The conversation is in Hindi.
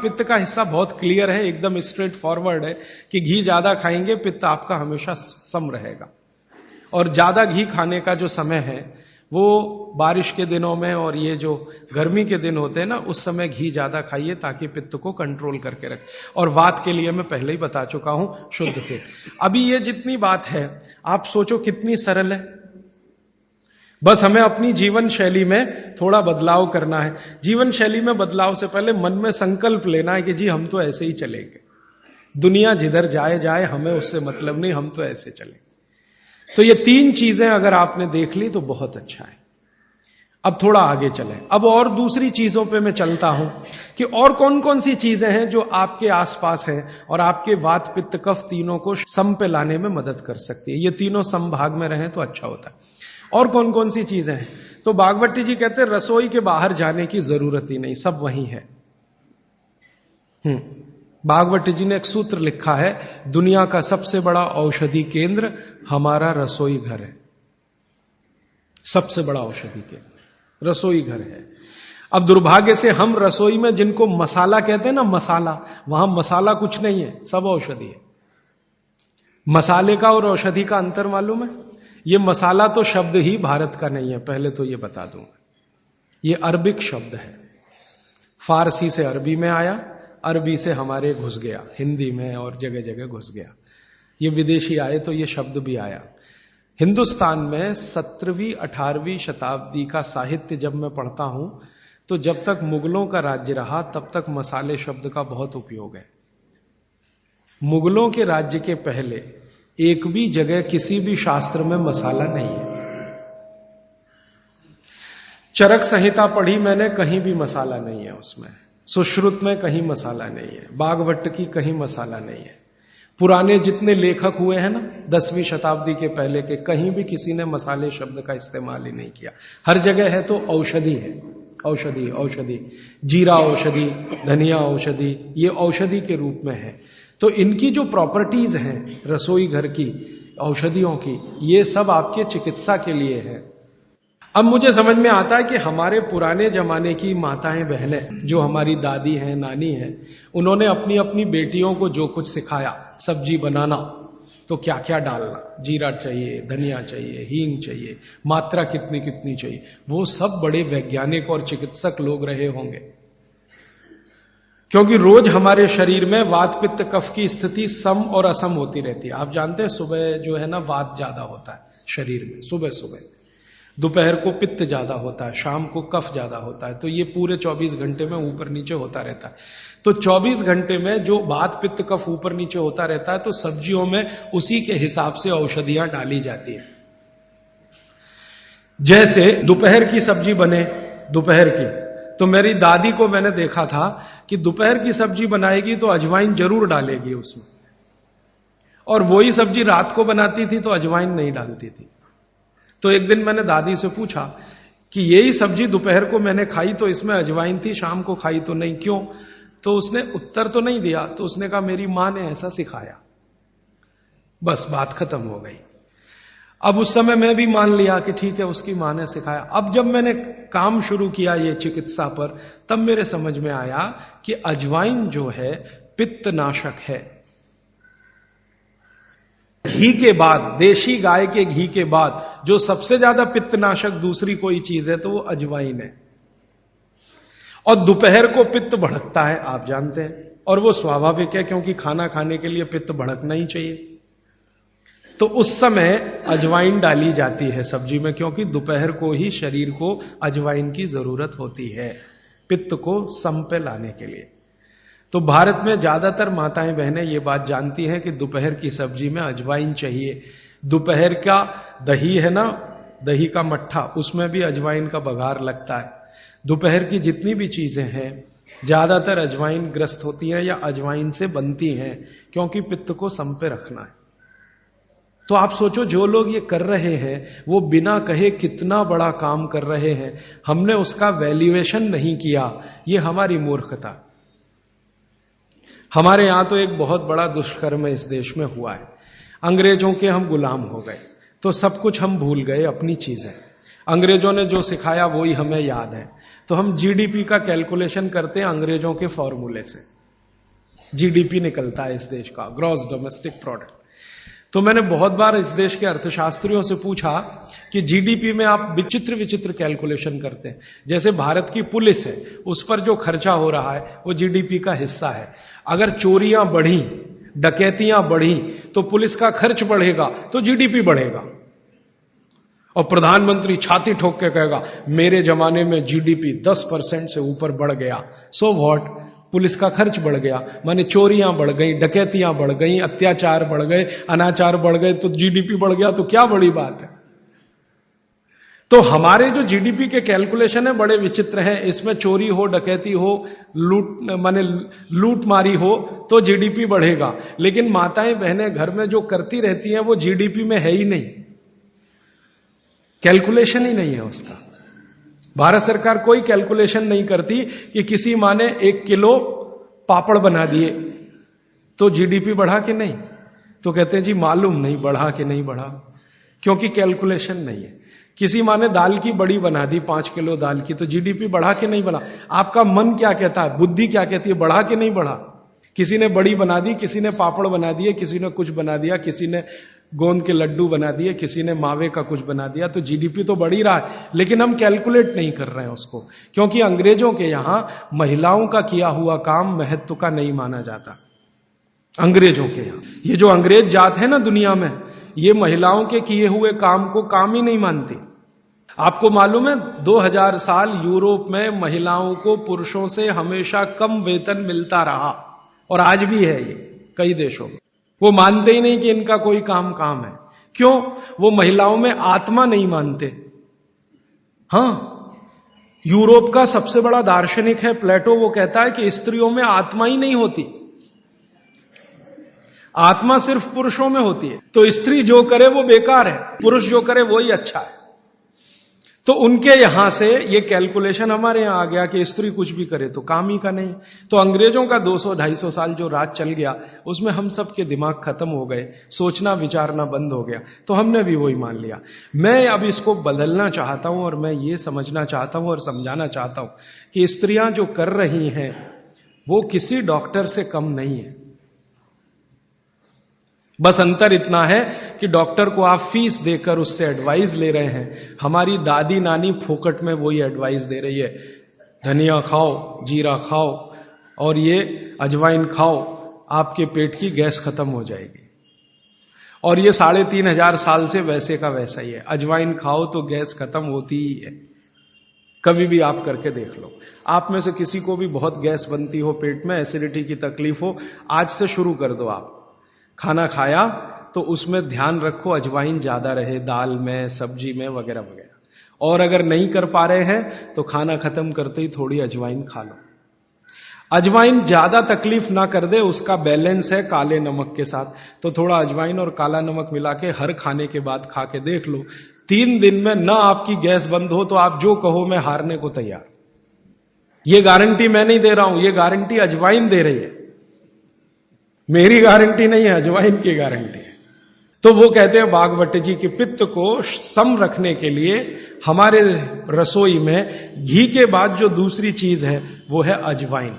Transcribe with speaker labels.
Speaker 1: पित्त का हिस्सा बहुत क्लियर है, एकदम स्ट्रेट फॉरवर्ड है कि घी ज्यादा खाएंगे पित्त आपका हमेशा सम रहेगा। और ज्यादा घी खाने का जो समय है वो बारिश के दिनों में और ये जो गर्मी के दिन होते हैं ना, उस समय घी ज्यादा खाइए ताकि पित्त को कंट्रोल करके रखे। और वात के लिए मैं पहले ही बता चुका हूं, शुद्ध पित्त। अभी ये जितनी बात है आप सोचो कितनी सरल है, बस हमें अपनी जीवन शैली में थोड़ा बदलाव करना है। जीवन शैली में बदलाव से पहले मन में संकल्प लेना है कि जी हम तो ऐसे ही चलेंगे, दुनिया जिधर जाए जाए हमें उससे मतलब नहीं, हम तो ऐसे चलेंगे। तो ये 3 चीजें अगर आपने देख ली तो बहुत अच्छा है। अब थोड़ा आगे चलें, अब और दूसरी चीजों पे मैं चलता हूं कि और कौन कौन सी चीजें हैं जो आपके आसपास हैं और आपके वात पित्त कफ तीनों को सम पे लाने में मदद कर सकती है। ये तीनों समभाग में रहें तो अच्छा होता है। और कौन कौन सी चीजें हैं? तो भागवती जी कहते हैं रसोई के बाहर जाने की जरूरत ही नहीं, सब वहीं है। भागवती जी ने एक सूत्र लिखा है, दुनिया का सबसे बड़ा औषधि केंद्र हमारा रसोई घर है। सबसे बड़ा औषधि केंद्र रसोई घर है। अब दुर्भाग्य से हम रसोई में जिनको मसाला कहते हैं ना, मसाला, वहां मसाला कुछ नहीं है, सब औषधि है। मसाले का और औषधि का अंतर मालूम है? ये मसाला तो शब्द ही भारत का नहीं है, पहले तो ये बता दूं। ये अरबिक शब्द है, फारसी से अरबी में आया, अरबी से हमारे घुस गया, हिंदी में और जगह जगह घुस गया। ये विदेशी आए तो ये शब्द भी आया। हिंदुस्तान में 17वीं 18वीं शताब्दी का साहित्य जब मैं पढ़ता हूं तो जब तक मुगलों का राज्य रहा तब तक मसाले शब्द का बहुत उपयोग है। मुगलों के राज्य के पहले एक भी जगह किसी भी शास्त्र में मसाला नहीं है। चरक संहिता पढ़ी मैंने, कहीं भी मसाला नहीं है उसमें। सुश्रुत में कहीं मसाला नहीं है, बागवट की कहीं मसाला नहीं है। पुराने जितने लेखक हुए हैं ना 10वीं शताब्दी के पहले के, कहीं भी किसी ने मसाले शब्द का इस्तेमाल ही नहीं किया। हर जगह है तो औषधि है, औषधि औषधि, जीरा औषधि, धनिया औषधि, ये औषधि के रूप में है। तो इनकी जो प्रॉपर्टीज हैं रसोई घर की, औषधियों की, ये सब आपके चिकित्सा के लिए है। अब मुझे समझ में आता है कि हमारे पुराने जमाने की माताएं बहनें, जो हमारी दादी हैं, नानी हैं, उन्होंने अपनी अपनी बेटियों को जो कुछ सिखाया, सब्जी बनाना तो क्या क्या डालना, जीरा चाहिए, धनिया चाहिए, हींग चाहिए, मात्रा कितनी कितनी चाहिए, वो सब बड़े वैज्ञानिक और चिकित्सक लोग रहे होंगे। क्योंकि रोज हमारे शरीर में वात पित्त कफ की स्थिति सम और असम होती रहती है। आप जानते हैं सुबह जो है ना वात ज्यादा होता है शरीर में, सुबह सुबह, दोपहर को पित्त ज्यादा होता है, शाम को कफ ज्यादा होता है। तो ये पूरे 24 घंटे में ऊपर नीचे होता रहता है। तो 24 घंटे में जो वात पित्त कफ ऊपर नीचे होता रहता है, तो सब्जियों में उसी के हिसाब से औषधियां डाली जाती है। जैसे दोपहर की सब्जी बने, दोपहर की, तो मेरी दादी को मैंने देखा था कि दोपहर की सब्जी बनाएगी तो अजवाइन जरूर डालेगी उसमें, और वही सब्जी रात को बनाती थी तो अजवाइन नहीं डालती थी। तो एक दिन मैंने दादी से पूछा कि यही सब्जी दोपहर को मैंने खाई तो इसमें अजवाइन थी, शाम को खाई तो नहीं, क्यों? तो उसने उत्तर तो नहीं दिया। तो उसने कहा मेरी मां ने ऐसा सिखाया। बस बात खत्म हो गई। अब उस समय मैं भी मान लिया कि ठीक है, उसकी मां ने सिखाया। अब जब मैंने काम शुरू किया ये चिकित्सा पर, तब मेरे समझ में आया कि अजवाइन जो है पित्तनाशक है। घी के बाद, देशी गाय के घी के बाद जो सबसे ज्यादा पित्तनाशक दूसरी कोई चीज है तो वो अजवाइन है। और दोपहर को पित्त भड़कता है, आप जानते हैं, और वो स्वाभाविक है क्योंकि खाना खाने के लिए पित्त भड़कना ही चाहिए। तो उस समय अजवाइन डाली जाती है सब्जी में, क्योंकि दोपहर को ही शरीर को अजवाइन की जरूरत होती है पित्त को सम पे लाने के लिए। तो भारत में ज्यादातर माताएं बहनें ये बात जानती हैं कि दोपहर की सब्जी में अजवाइन चाहिए। दोपहर का दही है ना, दही का मट्ठा, उसमें भी अजवाइन का बघार लगता है। दोपहर की जितनी भी चीजें हैं ज्यादातर अजवाइन ग्रस्त होती हैं या अजवाइन से बनती हैं, क्योंकि पित्त को सम पे रखना है। तो आप सोचो, जो लोग ये कर रहे हैं वो बिना कहे कितना बड़ा काम कर रहे हैं। हमने उसका वैल्यूएशन नहीं किया, ये हमारी मूर्खता। हमारे यहां तो एक बहुत बड़ा दुष्कर्म इस देश में हुआ है। अंग्रेजों के हम गुलाम हो गए, तो सब कुछ हम भूल गए, अपनी चीजें। अंग्रेजों ने जो सिखाया वही हमें याद है। तो हम जीडीपी का कैलकुलेशन करते हैं अंग्रेजों के फॉर्मूले से। जीडीपी निकलता है इस देश का, ग्रॉस डोमेस्टिक प्रोडक्ट। तो मैंने बहुत बार इस देश के अर्थशास्त्रियों से पूछा कि जीडीपी में आप विचित्र विचित्र कैलकुलेशन करते हैं। जैसे भारत की पुलिस है, उस पर जो खर्चा हो रहा है वो जीडीपी का हिस्सा है। अगर चोरियां बढ़ी, डकैतियां बढ़ी, तो पुलिस का खर्च बढ़ेगा तो जीडीपी बढ़ेगा। और प्रधानमंत्री छाती ठोक के कहेगा मेरे जमाने में जीडीपी 10% से ऊपर बढ़ गया। सो व्हाट, पुलिस का खर्च बढ़ गया, माने चोरियां बढ़ गई, डकैतियां बढ़ गई, अत्याचार बढ़ गए, अनाचार बढ़ गए, तो जीडीपी बढ़ गया, तो क्या बड़ी बात है। तो हमारे जो जीडीपी के कैलकुलेशन है बड़े विचित्र हैं। इसमें चोरी हो, डकैती हो, लूट मारी हो तो जीडीपी बढ़ेगा, लेकिन माताएं बहनें घर में जो करती रहती हैं वो जीडीपी में है ही नहीं, कैलकुलेशन ही नहीं है उसका। भारत सरकार कोई कैलकुलेशन नहीं करती कि किसी माँ ने 1 किलो पापड़ बना दिए तो जीडीपी बढ़ा कि नहीं, तो कहते हैं जी मालूम नहीं बढ़ा कि नहीं बढ़ा, क्योंकि कैलकुलेशन नहीं है। किसी माँ ने दाल की बड़ी बना दी, 5 किलो दाल की, तो जीडीपी बढ़ा कि नहीं बढ़ा। आपका मन क्या कहता है, बुद्धि क्या कहती है, बढ़ा कि नहीं बढ़ा। किसी ने बड़ी बना दी, किसी ने पापड़ बना दिए, किसी ने कुछ बना दिया, किसी ने गोंद के लड्डू बना दिए, किसी ने मावे का कुछ बना दिया, तो जीडीपी तो बढ़ ही रहा है, लेकिन हम कैलकुलेट नहीं कर रहे हैं उसको, क्योंकि अंग्रेजों के यहां महिलाओं का किया हुआ काम महत्व का नहीं माना जाता। अंग्रेजों के यहां ये जो अंग्रेज जात है ना दुनिया में, ये महिलाओं के किए हुए काम को काम ही नहीं मानती। आपको मालूम है 2000 साल यूरोप में महिलाओं को पुरुषों से हमेशा कम वेतन मिलता रहा, और आज भी है ये कई देशों में। वो मानते ही नहीं कि इनका कोई काम है। क्यों? वो महिलाओं में आत्मा नहीं मानते। हां, यूरोप का सबसे बड़ा दार्शनिक है प्लेटो, वो कहता है कि स्त्रियों में आत्मा ही नहीं होती, आत्मा सिर्फ पुरुषों में होती है। तो स्त्री जो करे वो बेकार है, पुरुष जो करे वो ही अच्छा है। तो उनके यहां से ये कैलकुलेशन हमारे यहां आ गया कि स्त्री कुछ भी करे तो काम ही का नहीं। तो अंग्रेजों का 200-250 साल जो राज चल गया उसमें हम सब के दिमाग खत्म हो गए, सोचना विचारना बंद हो गया, तो हमने भी वही मान लिया। मैं अब इसको बदलना चाहता हूं और मैं ये समझना चाहता हूं और समझाना चाहता हूं कि स्त्रियां जो कर रही हैं वो किसी डॉक्टर से कम नहीं है। बस अंतर इतना है कि डॉक्टर को आप फीस देकर उससे एडवाइस ले रहे हैं, हमारी दादी नानी फोकट में वही एडवाइस दे रही है, धनिया खाओ, जीरा खाओ और ये अजवाइन खाओ, आपके पेट की गैस खत्म हो जाएगी। और ये 3500 साल से वैसे का वैसा ही है, अजवाइन खाओ तो गैस खत्म होती ही है। कभी भी आप करके देख लो। आप में से किसी को भी बहुत गैस बनती हो, पेट में एसिडिटी की तकलीफ हो, आज से शुरू कर दो। आप खाना खाया तो उसमें ध्यान रखो अजवाइन ज्यादा रहे, दाल में, सब्जी में, वगैरह वगैरह। और अगर नहीं कर पा रहे हैं तो खाना खत्म करते ही थोड़ी अजवाइन खा लो। अजवाइन ज्यादा तकलीफ ना कर दे, उसका बैलेंस है काले नमक के साथ, तो थोड़ा अजवाइन और काला नमक मिला के हर खाने के बाद खा के देख लो। 3 दिन में ना आपकी गैस बंद हो तो आप जो कहो मैं हारने को तैयार। ये गारंटी मैं नहीं दे रहा हूं, ये गारंटी अजवाइन दे रही है, मेरी गारंटी नहीं है, अजवाइन की गारंटी है। तो वो कहते हैं बागवट जी कि पित्त को सम रखने के लिए हमारे रसोई में घी के बाद जो दूसरी चीज है वो है अजवाइन।